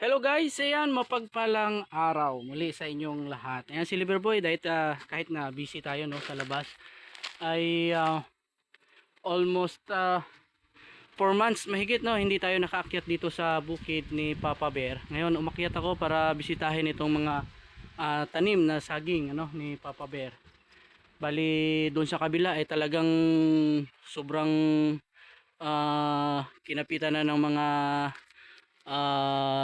Hello guys, ayan, mapagpalang araw muli sa inyong lahat. Ayan si Liverboy, dahil kahit na busy tayo no, sa labas, ay almost 4 months mahigit no, hindi tayo nakaakyat dito sa bukid ni Papa Bear. Ngayon umakyat ako para bisitahin itong mga tanim na saging ano, ni Papa Bear. Bali doon sa kabila ay talagang sobrang kinapitan na ng mga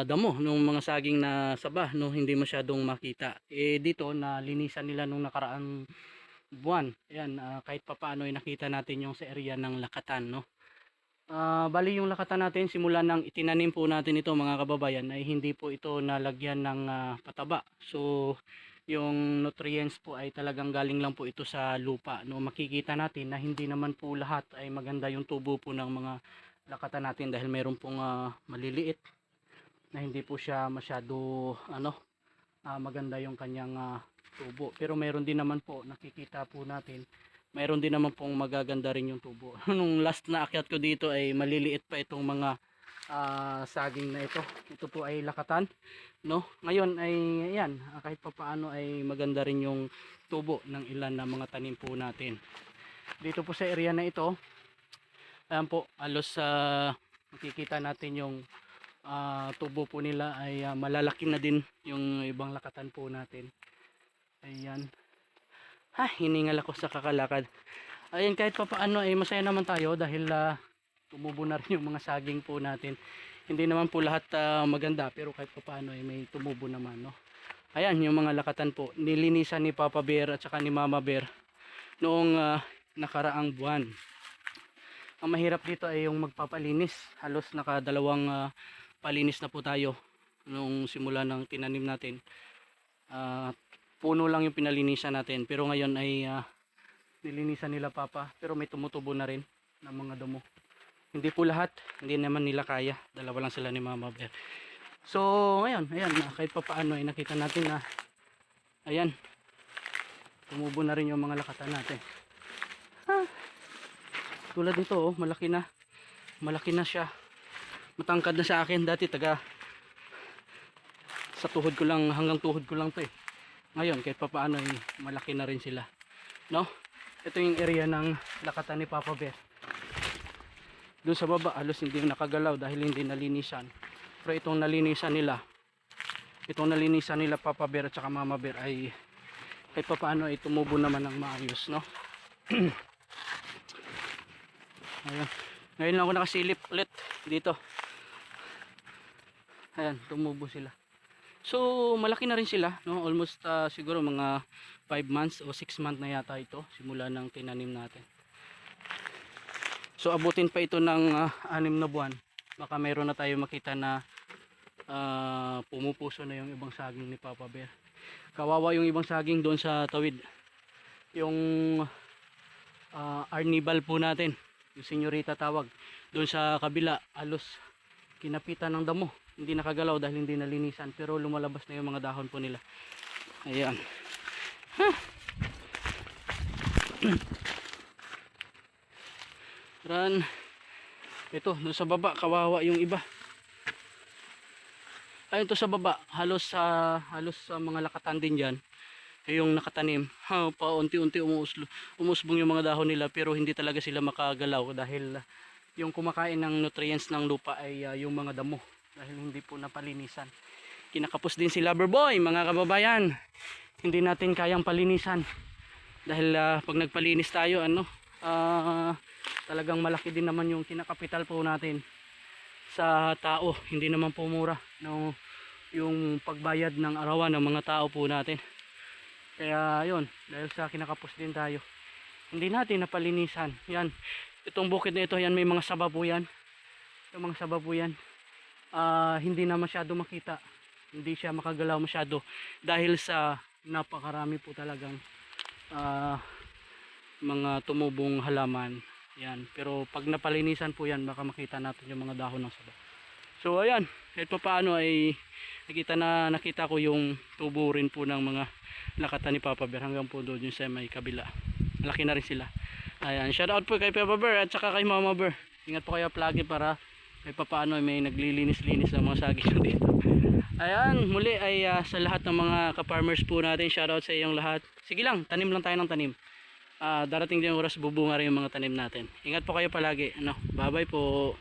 damo nung mga saging na saba no, hindi masyadong makita. Dito na linisan nila nung nakaraang buwan. Ayan, kahit papaano ay nakita natin yung sa area ng lakatan no. Bali yung lakatan natin simula nang itinanim po natin ito mga kababayan ay hindi po ito nalagyan ng pataba. So yung nutrients po ay talagang galing lang po ito sa lupa no. Makikita natin na hindi naman po lahat ay maganda yung tubo po ng mga lakatan natin dahil meron pong maliliit na hindi po siya masyado maganda yung kanyang tubo, pero meron din naman po nakikita po natin, meron din naman pong magaganda rin yung tubo. Nung last na akyat ko dito ay maliliit pa itong mga saging na ito po ay lakatan no. Ngayon ay ayan, kahit papaano ay maganda rin yung tubo ng ilan na mga tanim po natin dito po sa area na ito. Ayan po, alos makikita natin yung tubo po nila ay malalaki na din yung ibang lakatan po natin. Ayan, hiningal ako sa kakalakad. Ayan, kahit pa paano ay masaya naman tayo dahil tumubo na rin yung mga saging po natin. Hindi naman po lahat maganda, pero kahit pa paano ay may tumubo naman no. Ayan yung mga lakatan po, nilinisan ni Papa Bear at saka ni Mama Bear noong nakaraang buwan. Ang mahirap dito ay yung magpapalinis. Halos nakadalawang palinis na po tayo nung simula ng tinanim natin. Puno lang yung pinalinisan natin, pero ngayon ay nilinisan nila Papa, pero may tumutubo na rin ng mga damo. Hindi po lahat, hindi naman nila kaya, dalawa lang sila ni Mama Bear. So ngayon, ayan, kahit pa paano ay nakita natin na ayan, tumubo na rin yung mga lakatan natin. Tulad nito oh, malaki na siya, matangkad na sa akin. Dati sa tuhod ko lang, hanggang tuhod ko lang to ngayon kahit pa paano ay malaki na rin sila no. Ito yung area ng lakatan ni Papa Bear. Doon sa baba halos hindi nakagalaw dahil hindi nalinisan, pero itong nalinisan nila Papa Bear at saka Mama Bear ay kahit pa paano ay tumubo naman ng maayos no. Ayan. Ngayon lang ako nakasilip ulit dito. Ayan, tumubo sila. So malaki na rin sila no? Almost siguro mga 5 months o 6 months na yata ito simula ng tinanim natin. So abutin pa ito ng 6 na buwan, baka mayroon na tayo makita na pumupuso na yung ibang saging ni Papa Bear. Kawawa yung ibang saging doon sa tawid, yung arnibal po natin, yung senyorita tawag, doon sa kabila alos kinapitan ng damo, hindi nakagalaw dahil hindi nalinisan, pero lumalabas na yung mga dahon po nila. Ayan. Ran, ito doon sa baba kawawa yung iba. Ayun to sa baba, halos sa mga lakatan din dyan yung nakatanim, paunti-unti umusbong yung mga dahon nila, pero hindi talaga sila makagalaw dahil yung kumakain ng nutrients ng lupa ay yung mga damo, dahil hindi po napalinisan. Kinakapos din si Loverboy mga kababayan, hindi natin kayang palinisan dahil pag nagpalinis tayo talagang malaki din naman yung kinakapital po natin sa tao. Hindi naman po mura no, yung pagbayad ng arawan ng mga tao po natin. Kaya yun, dahil sa kinakapos din tayo, hindi natin napalinisan. Yan, itong bukid na ito, yan may mga saba po yan. Yung mga saba po yan, hindi na masyado makita, hindi siya makagalaw masyado dahil sa napakarami po talagang mga tumubong halaman. Yan, pero pag napalinisan po yan, baka makita natin yung mga dahon ng saba. So ayan, kahit pa paano ay nakita ko yung tubo rin po ng mga lakatan ni Papa Bear hanggang po doon yung sa may kabila. Malaki na rin sila. Ayan, shout out po kay Papa Bear at saka kay Mama Bear. Ingat po kayo palagi para May papaano may naglilinis-linis ng mga saging dito. Ayan, muli ay sa lahat ng mga ka-farmers po natin, shoutout sa iyong lahat. Sige lang, tanim lang tayo ng tanim. Darating din yung oras, bubunga rin yung mga tanim natin. Ingat po kayo palagi, ano. Bye bye po.